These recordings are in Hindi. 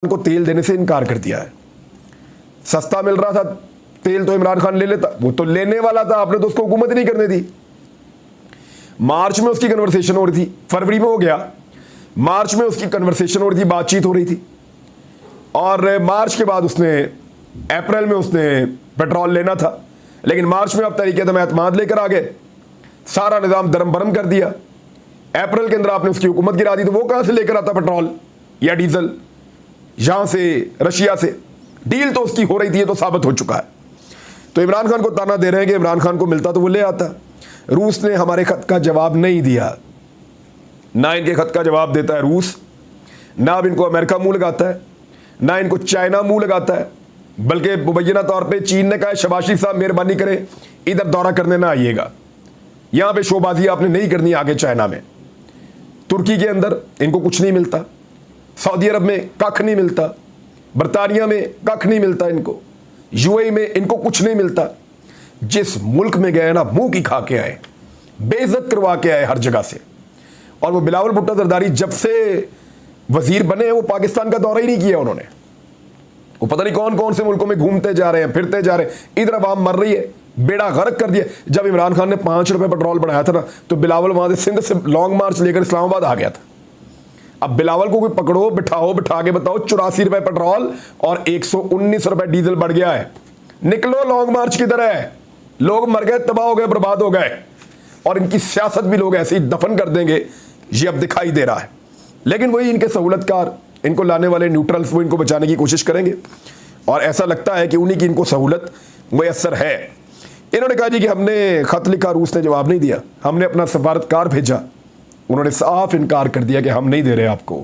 को तेल देने से इनकार कर दिया है। सस्ता मिल रहा था तेल तो इमरान खान ले लेता, वो तो लेने वाला था, आपने तो उसको हुकूमत नहीं करने दी। मार्च में उसकी कन्वर्सेशन हो रही थी, फरवरी में हो गया, मार्च में उसकी कन्वर्सेशन हो रही थी, बातचीत हो रही थी, और मार्च के बाद उसने अप्रैल में उसने पेट्रोल लेना था, लेकिन मार्च में अब तरीके एतमाद लेकर आ गए, सारा निज़ाम दरम बरम कर दिया। अप्रैल के अंदर आपने उसकी हुकूमत गिरा दी, तो वो कहां से लेकर आता पेट्रोल या डीजल? यहां से, रशिया से। डील तो उसकी हो रही थी, ये तो साबित हो चुका है। तो इमरान खान को ताना दे रहे हैं कि इमरान खान को मिलता तो वो ले आता। रूस ने हमारे खत का जवाब नहीं दिया, ना इनके खत का जवाब देता है रूस, ना अब इनको अमेरिका मुंह लगाता है, ना इनको चाइना मुंह लगाता है, बल्कि मुबैना तौर पे चीन ने कहा शबाशी साहब मेहरबानी करें इधर दौरा करने ना आइएगा, यहां पे शोबाजी आपने नहीं करनी आगे चाइना में। तुर्की के अंदर इनको कुछ नहीं मिलता, सऊदी अरब में कख नहीं मिलता, बरतानिया में कख नहीं मिलता, इनको यूएई में इनको कुछ नहीं मिलता। जिस मुल्क में गए ना मुंह की खा के आए, बेइज्जत करवा के आए हर जगह से। और वो बिलावल भुट्टो जरदारी जब से वजीर बने वो पाकिस्तान का दौरा ही नहीं किया उन्होंने। वो पता नहीं कौन कौन से मुल्कों में घूमते जा रहे हैं, फिरते जा रहे हैं, इधर अवाम मर रही है, बेड़ा गर्क कर दिया। जब इमरान खान ने 5 रुपए पेट्रोल बढ़ाया था ना, तो बिलावल वहां से सिंध से लॉन्ग मार्च लेकर इस्लामाबाद आ गया था। अब बिलावल को कोई पकड़ो, बिठाओ, बिठा के बताओ 84 रुपए पेट्रोल और 119 रुपए डीजल बढ़ गया है, निकलो लॉन्ग मार्च की तरह है। लोग मर गए, तबाह हो गए, बर्बाद हो गए, और इनकी सियासत भी लोग ऐसे ही दफन कर देंगे, ये अब दिखाई दे रहा है। लेकिन वही इनके सहूलतकार, इनको लाने वाले न्यूट्रल्स, वो इनको बचाने की कोशिश करेंगे, और ऐसा लगता है कि उन्हीं की इनको सहूलत मुयसर है। इन्होंने कहा जी कि हमने खत लिखा, रूस ने जवाब नहीं दिया, हमने अपना सफारतकार भेजा, उन्होंने साफ इनकार कर दिया कि हम नहीं दे रहे आपको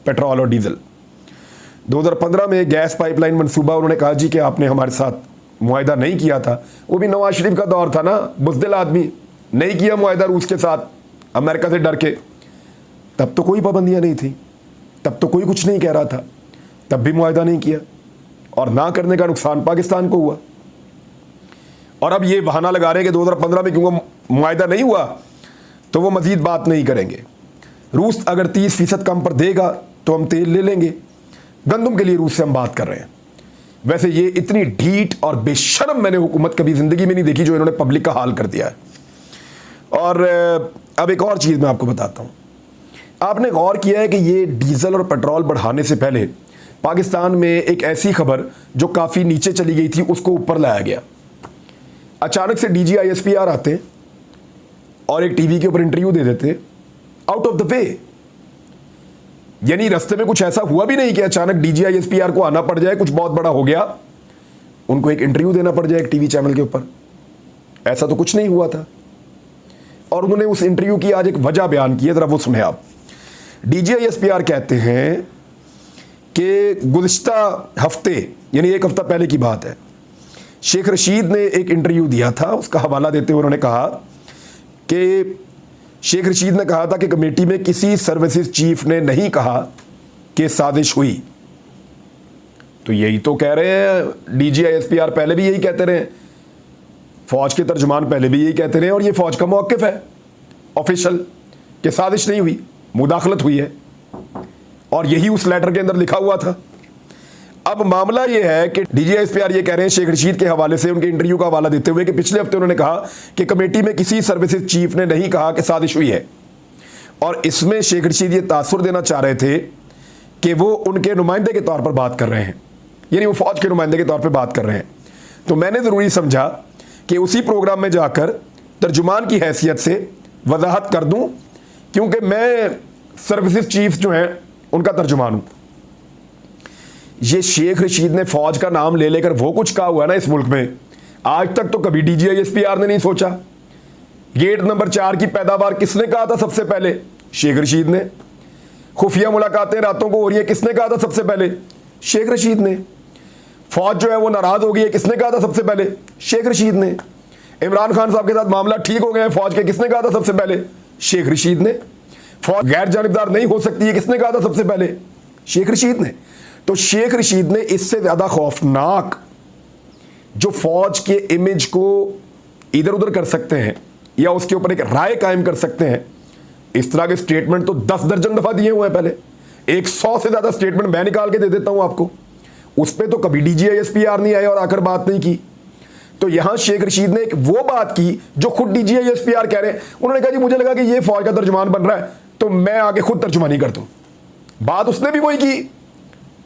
पेट्रोल और डीजल। 2015 में गैस पाइपलाइन मंसूबा, उन्होंने कहा जी कि आपने हमारे साथ मुआहिदा नहीं किया था, वो भी नवाज शरीफ का दौर था ना, बुज़दिल आदमी, नहीं किया मुआहिदा रूस के साथ अमेरिका से डर के। तब तो कोई पाबंदियां नहीं थी, तब तो कोई कुछ नहीं कह रहा था, तब भी मुआहिदा नहीं किया, और ना करने का नुकसान पाकिस्तान को हुआ। और अब ये बहाना लगा रहे हैं कि 2015 में क्योंकि मुआहिदा नहीं हुआ तो वो मजीद बात नहीं करेंगे। रूस अगर 30% कम पर देगा तो हम तेल ले लेंगे। गंदम के लिए रूस से हम बात कर रहे हैं। वैसे ये इतनी ढीठ और बेशर्म मैंने हुकूमत कभी जिंदगी में नहीं देखी जो इन्होंने पब्लिक का हाल कर दिया है। और अब एक और चीज़ मैं आपको बताता हूँ, आपने गौर किया है कि ये डीजल और पेट्रोल बढ़ाने से पहले पाकिस्तान में एक ऐसी खबर जो काफ़ी नीचे चली गई थी उसको ऊपर लाया गया। अचानक से DGISPR आते हैं और एक टीवी के ऊपर इंटरव्यू दे देते, आउट ऑफ द वे। यानी रास्ते में कुछ ऐसा हुआ भी नहीं कि अचानक DGISPR को आना पड़ जाए, कुछ बहुत बड़ा हो गया, उनको एक इंटरव्यू देना पड़ जाए एक टीवी चैनल के ऊपर। ऐसा तो कुछ नहीं हुआ था। और उन्होंने उस इंटरव्यू की आज एक वजह बयान की है, जरा वो सुने आप। DGISPR कहते हैं कि गुज़िश्ता हफ्ते, यानी एक हफ्ता पहले की बात है, शेख रशीद ने एक इंटरव्यू दिया था। उसका हवाला देते हुए उन्होंने कहा कि शेख रशीद ने कहा था कि कमेटी में किसी सर्विसेज चीफ ने नहीं कहा कि साजिश हुई। तो यही तो कह रहे हैं DGISPR, पहले भी यही कहते रहे, फौज के तर्जुमान पहले भी यही कहते रहे, और ये फौज का मौक़िफ़ है ऑफिशियल कि साजिश नहीं हुई, मुदाखलत हुई है, और यही उस लेटर के अंदर लिखा हुआ था। अब मामला यह है कि DGISPR ये कह रहे हैं शेख रशीद के हवाले से, उनके इंटरव्यू का हवाला देते हुए, कि पिछले हफ्ते उन्होंने कहा कि कमेटी में किसी सर्विसेज चीफ ने नहीं कहा कि साजिश हुई है। और इसमें शेख रशीद ये तासुर देना चाह रहे थे कि वो उनके नुमाइंदे के तौर पर बात कर रहे हैं, यानी वो फौज के नुमाइंदे के तौर पर बात कर रहे हैं। तो मैंने ज़रूरी समझा कि उसी प्रोग्राम में जाकर तर्जुमान की हैसियत से वजाहत कर दूँ, क्योंकि मैं सर्विसेज चीफ जो हैं उनका तर्जुमान हूँ। ये शेख रशीद ने फौज का नाम ले लेकर वो कुछ कहा हुआ है ना इस मुल्क में, आज तक तो कभी DGISPR ने नहीं सोचा। गेट नंबर 4 की पैदावार किसने कहा था सबसे पहले? शेख रशीद ने। खुफिया मुलाकातें रातों को हो रही है, किसने कहा था सबसे पहले? शेख रशीद ने। फौज जो है वो नाराज हो गई है, किसने कहा था सबसे पहले? शेख रशीद ने। इमरान खान साहब के साथ मामला ठीक हो गए हैं फौज के, किसने कहा था सबसे पहले? शेख रशीद ने। फौज गैर जानिबदार नहीं हो सकती है, किसने कहा था सबसे पहले? शेख रशीद ने। तो शेख रशीद ने इससे ज्यादा खौफनाक, जो फौज के इमेज को इधर उधर कर सकते हैं या उसके ऊपर एक राय कायम कर सकते हैं, इस तरह के स्टेटमेंट तो 10 दर्जन दफा दिए हुए हैं पहले। एक 100 से ज्यादा स्टेटमेंट मैं निकाल के दे देता हूं आपको, उस पर तो कभी DGISPR नहीं आए और आकर बात नहीं की। तो यहां शेख रशीद ने एक वो बात की जो खुद DGISPR कह रहे हैं। उन्होंने कहा जी मुझे लगा कि ये फौज का तर्जुमान बन रहा है तो मैं आगे खुद तर्जुमानी कर दूं। बात उसने भी वही की,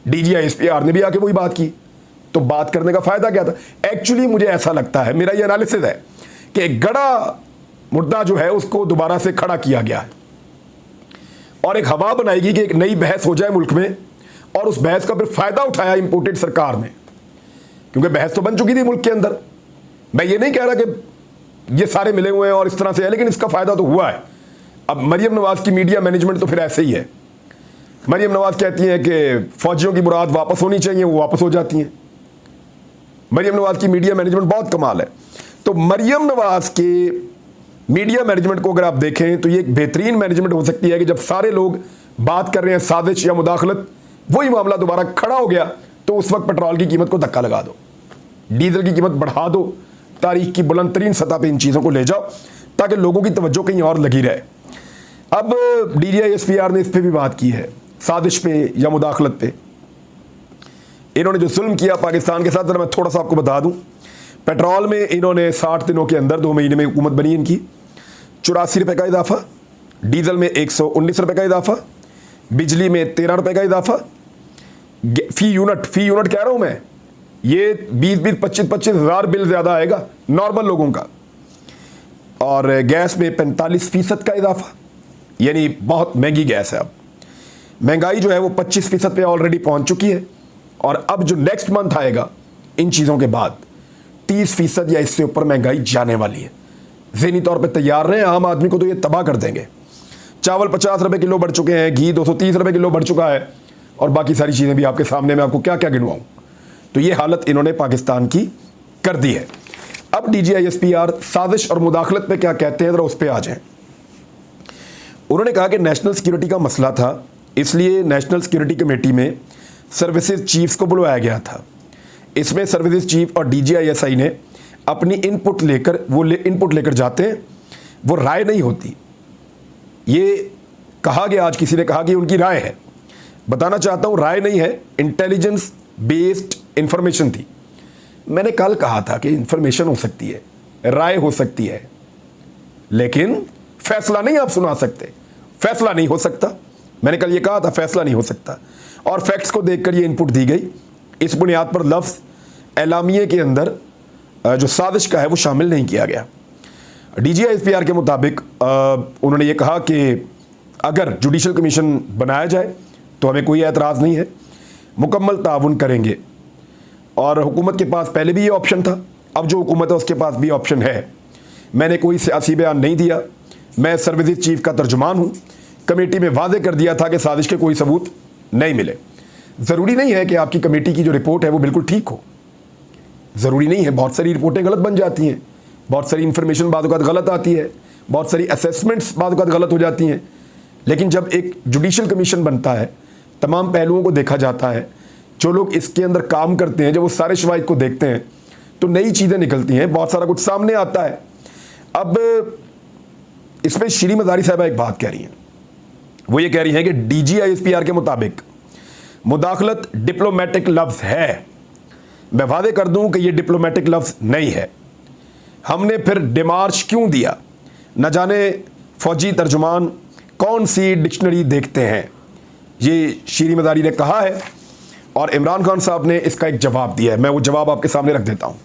DGISPR ने भी आके वही बात की। तो बात करने का फायदा क्या था? एक्चुअली मुझे ऐसा लगता है, मेरा ये एनालिसिस है कि एक गड़ा मुद्दा जो है उसको दोबारा से खड़ा किया गया है और एक हवा बनाएगी कि एक नई बहस हो जाए मुल्क में, और उस बहस का फिर फायदा उठाया इंपोर्टेड सरकार ने, क्योंकि बहस तो बन चुकी थी मुल्क के अंदर। मैं ये नहीं कह रहा कि ये सारे मिले हुए हैं और इस तरह से है, लेकिन इसका फायदा तो हुआ है। अब मरियम नवाज की मीडिया मैनेजमेंट तो फिर ऐसे ही है। मरियम नवाज कहती हैं कि फौजियों की मुराद वापस होनी चाहिए, वो वापस हो जाती हैं। मरियम नवाज की मीडिया मैनेजमेंट बहुत कमाल है। तो मरियम नवाज के मीडिया मैनेजमेंट को अगर आप देखें तो ये एक बेहतरीन मैनेजमेंट हो सकती है कि जब सारे लोग बात कर रहे हैं साजिश या मुदाखलत, वही मामला दोबारा खड़ा हो गया तो उस वक्त पेट्रोल की कीमत को धक्का लगा दो, डीजल की कीमत बढ़ा दो, तारीख की बुलंद तरीन सतह पे इन चीज़ों को ले जाओ ताकि लोगों की तवज्जो कहीं और लगी रहे। अब DGISPR ने इस पर भी बात की है, साजिश पे या मुदाखलत पे। इन्होंने जो जुल्म किया पाकिस्तान के साथ, जरा मैं थोड़ा सा आपको बता दूं। पेट्रोल में इन्होंने 60 दिनों के अंदर 2 महीने में हुकूमत बनी इनकी 84 रुपये का इजाफा, डीजल में 119 रुपये का इजाफा, बिजली में 13 रुपये का इजाफा, फी यूनिट कह रहा हूं मैं, ये 20-25 हज़ार बिल ज़्यादा आएगा नॉर्मल लोगों का, और गैस में 45% का इजाफा, यानी बहुत महंगी गैस है। अब महंगाई जो है वो 25% पे ऑलरेडी पहुंच चुकी है, और अब जो नेक्स्ट मंथ आएगा इन चीज़ों के बाद 30% या इससे ऊपर महंगाई जाने वाली है। ज़हनी तौर पे तैयार रहें, आम आदमी को तो ये तबाह कर देंगे। चावल 50 रुपये किलो बढ़ चुके हैं, घी 230 रुपये किलो बढ़ चुका है, और बाकी सारी चीज़ें भी आपके सामने, मैं आपको क्या क्या गिनवाऊँ। तो ये हालत इन्होंने पाकिस्तान की कर दी है। अब DGISPR साजिश और मुदाखलत पे क्या कहते हैं, ज़रा उस पर आ जाएं। उन्होंने कहा कि नेशनल सिक्योरिटी का मसला था, इसलिए नेशनल सिक्योरिटी कमेटी में सर्विसेज चीफ्स को बुलवाया गया था। इसमें सर्विसेज चीफ और DGISI ने अपनी इनपुट लेकर जाते हैं, वो राय नहीं होती। ये कहा गया, आज किसी ने कहा कि उनकी राय है। बताना चाहता हूँ राय नहीं है, इंटेलिजेंस बेस्ड इंफॉर्मेशन थी। मैंने कल कहा था कि इंफॉर्मेशन हो सकती है, राय हो सकती है, लेकिन फैसला नहीं आप सुना सकते, फैसला नहीं हो सकता। मैंने कल ये कहा था, फैसला नहीं हो सकता, और फैक्ट्स को देखकर ये इनपुट दी गई। इस बुनियाद पर लफ्ज़ एलामिये के अंदर जो साजिश का है वो शामिल नहीं किया गया। DGISPR के मुताबिक उन्होंने ये कहा कि अगर जुडिशल कमीशन बनाया जाए तो हमें कोई एतराज़ नहीं है, मुकम्मल ताउन करेंगे। और हुकूमत के पास पहले भी ये ऑप्शन था, अब जो हुकूमत है उसके पास भी ऑप्शन है। मैंने कोई सियासी बयान नहीं दिया, मैं सर्विसेज चीफ का तर्जुमान हूँ। कमेटी में वादे कर दिया था कि साजिश के कोई सबूत नहीं मिले। ज़रूरी नहीं है कि आपकी कमेटी की जो रिपोर्ट है वो बिल्कुल ठीक हो, ज़रूरी नहीं है। बहुत सारी रिपोर्टें गलत बन जाती हैं, बहुत सारी इंफॉर्मेशन बाद वक़्त गलत आती है, बहुत सारी असेसमेंट्स बाद वक़्त गलत हो जाती हैं। लेकिन जब एक जुडिशल कमीशन बनता है, तमाम पहलुओं को देखा जाता है, जो लोग इसके अंदर काम करते हैं, जब वो सारे शवाहिद को देखते हैं तो नई चीज़ें निकलती हैं, बहुत सारा कुछ सामने आता है। अब इसमें श्री मज़ारी साहबा एक बात कह रही हैं, वो ये कह रही हैं कि DGISPR के मुताबिक मुदाखलत डिप्लोमेटिक लफ्ज़ है। मैं वादे कर दूं कि ये डिप्लोमेटिक लफ्ज़ नहीं है। हमने फिर डिमार्च क्यों दिया, न जाने फौजी तर्जुमान कौन सी डिक्शनरी देखते हैं, ये श्री मज़ारी ने कहा है। और इमरान खान साहब ने इसका एक जवाब दिया है, मैं वो जवाब आपके सामने रख देता हूँ।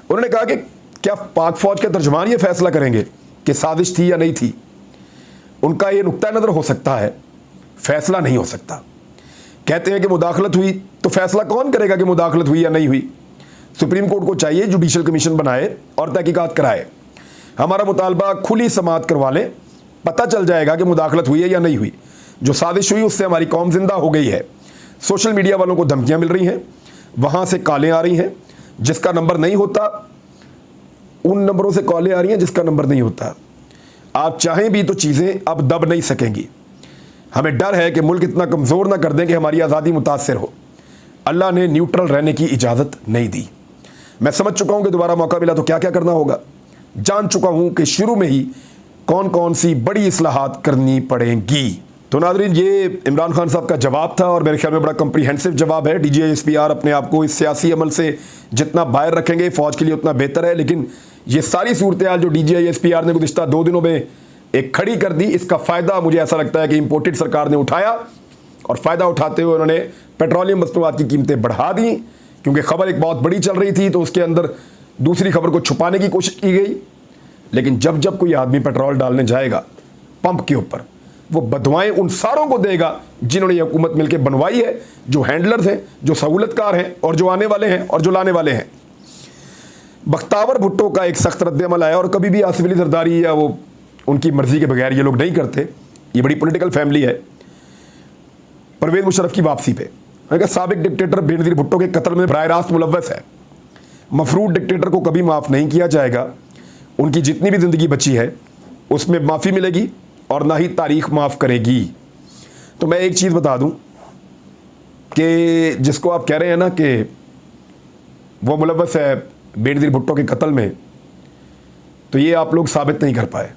उन्होंने कहा कि क्या पाक फौज के तर्जुमान ये फैसला करेंगे कि साजिश थी या नहीं थी। उनका ये नुक्ता नज़र हो सकता है, फैसला नहीं हो सकता। कहते हैं कि मुदाखलत हुई, तो फैसला कौन करेगा कि मुदाखलत हुई या नहीं हुई। सुप्रीम कोर्ट को चाहिए जुडिशल कमीशन बनाए और तहकीकात कराए। हमारा मुतालबा खुली समाअत करवा लें, पता चल जाएगा कि मुदाखलत हुई है या नहीं हुई। जो साजिश हुई उससे हमारी कौम जिंदा हो गई है। सोशल मीडिया वालों को धमकियां मिल रही हैं, वहाँ से कॉलें आ रही हैं, जिसका नंबर नहीं होता उन नंबरों से कॉलें आ रही हैं जिसका नंबर नहीं होता। आप चाहें भी तो चीज़ें अब दब नहीं सकेंगी। हमें डर है कि मुल्क इतना कमज़ोर ना कर दें कि हमारी आज़ादी मुतासर हो। अल्लाह ने न्यूट्रल रहने की इजाज़त नहीं दी। मैं समझ चुका हूँ कि दोबारा मौका मिला तो क्या क्या करना होगा। जान चुका हूँ कि शुरू में ही कौन कौन सी बड़ी इस्लाहात करनी पड़ेंगी। तो नाज़रीन, ये इमरान खान साहब का जवाब था और मेरे ख्याल में बड़ा कम्प्रीहेंसिव जवाब है। DGISPR अपने आप को इस सियासी अमल से जितना बाहर रखेंगे फ़ौज के लिए उतना बेहतर है। लेकिन ये सारी सूरत हाल जो DGISPR ने गुज़िश्ता 2 दिनों में एक खड़ी कर दी, इसका फ़ायदा मुझे ऐसा लगता है कि इम्पोर्टेड सरकार ने उठाया और फ़ायदा उठाते हुए उन्होंने पेट्रोलियम मसनूआत की कीमतें बढ़ा दी, क्योंकि खबर एक बहुत बड़ी चल रही थी तो उसके अंदर दूसरी खबर को छुपाने की कोशिश की गई। लेकिन जब जब कोई आदमी पेट्रोल डालने जाएगा पंप के ऊपर, वो बदवाएं उन सारों को देगा जिन्होंने ये हुकूमत मिलकर बनवाई है, जो हैंडलर्स हैं, जो सहूलतकार हैं और जो आने वाले हैं और जो लाने वाले हैं। बख्तावर भुट्टो का एक सख्त रद्द-ए-अमल आया और कभी भी आसिफ अली जरदारी या वो उनकी मर्जी के बगैर ये लोग नहीं करते। ये बड़ी पॉलिटिकल फैमिली है। परवेज़ मुशर्रफ की वापसी पे साबिक डिक्टेटर बेनज़ीर भुट्टो के कत्ल में बराह रास्त मुलव्वस है। मफरूद डिक्टेटर को कभी माफ़ नहीं किया जाएगा। उनकी जितनी भी ज़िंदगी बची है उसमें माफ़ी मिलेगी और ना ही तारीख़ माफ़ करेगी। तो मैं एक चीज़ बता दूं कि जिसको आप कह रहे हैं ना कि वो मुलव्वस है बेनज़ीर भुट्टो के कत्ल में, तो ये आप लोग साबित नहीं कर पाए।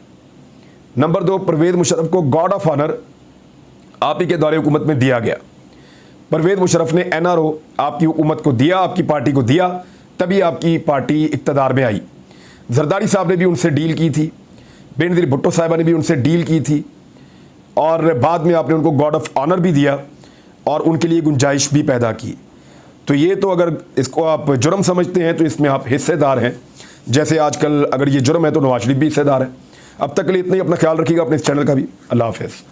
नंबर 2, परवेज़ मुशर्रफ को गॉर्ड ऑफ ऑनर आप ही के दौरे हुकूमत में दिया गया। परवेज़ मुशर्रफ ने NRO आपकी हुकूमत को दिया, आपकी पार्टी को दिया, तभी आपकी पार्टी इक़्तिदार में आई। जरदारी साहब ने भी उनसे डील की थी, बेनज़ीर भुट्टो साहिबा ने भी उनसे डील की थी और बाद में आपने उनको गॉर्ड ऑफ ऑनर भी दिया और उनके लिए गुंजाइश भी पैदा की। तो ये तो अगर इसको आप जुर्म समझते हैं तो इसमें आप हिस्सेदार हैं। जैसे आजकल अगर ये जुर्म है तो नवाज शरीफ भी हिस्सेदार है। अब तक के लिए इतना ही। अपना ख्याल रखिएगा, अपने इस चैनल का भी। अल्लाह हाफ़िज़।